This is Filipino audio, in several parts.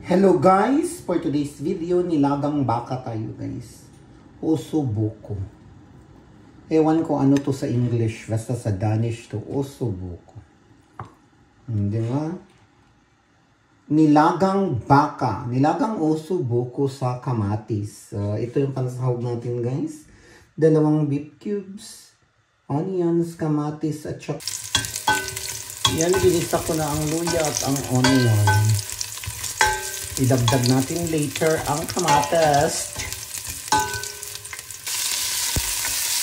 Hello guys! For today's video, nilagang baka tayo guys. Ossobuco. Ewan ko ano to sa English, basta sa Danish to ossobuco. Hindi nga? Nilagang baka. Nilagang ossobuco sa kamatis. Ito yung pansahog natin guys. 2 beef cubes, onions, kamatis at saka. Yan, ginisa ko na ang luya at ang onion. Idagdag natin later ang kamatis.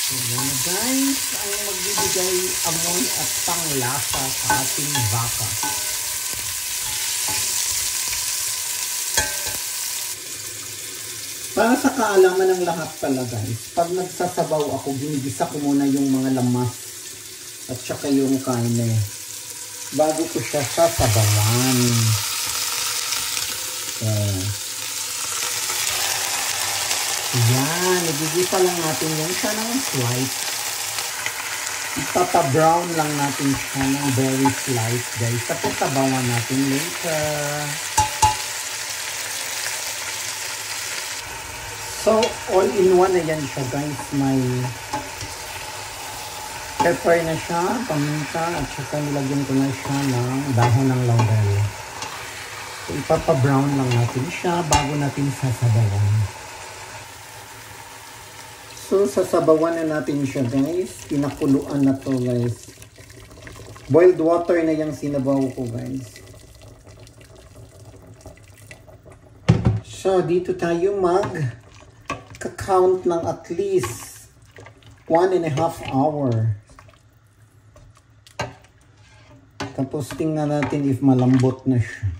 So yan guys, ang magbibigay amoy at panglasa sa ating baka. Para sa kaalaman ng lahat pala guys, pag nagsasabaw ako, ginigisa ko muna yung mga lamas at saka yung karne bago ko siya sasabawan. Yan, nagigisa lang natin yan siya ng slight. Itata-brown lang natin siya ng very slight guys. Tapos sabawan natin later. So, all in one na yan siya guys. May pepper na siya, paminta, at saka nilagyan ko na siya ng dahon ng laurel. So, ipapa-brown lang natin siya bago natin sasabawan. So, sasabawan na natin siya guys. Pinakuluan na to guys. Boiled water na yung sinabaw ko guys. So, dito tayo mag-count ng at least 1.5 hour. Tapos tingnan natin if malambot na siya.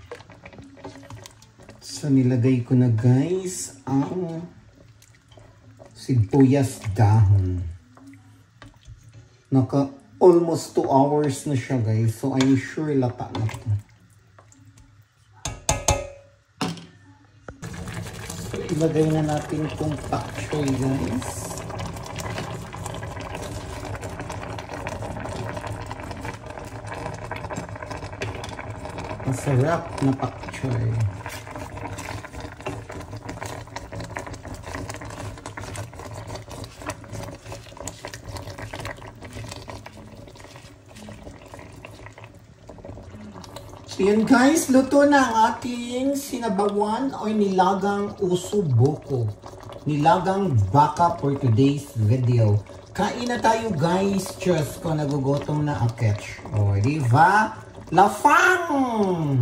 So, nilagay ko na guys ang sibuyas dahon. Naka almost 2 hours na siya guys. So, I'm sure lata na to. So, ilagay na natin itong pak choy guys. Masarap na pak choy. So yun guys, luto na ang ating sinabawan o nilagang ossobuco. Nilagang baka for today's video. Kain na tayo guys, just ko nagugutom na aketch. O, diba? Lafang!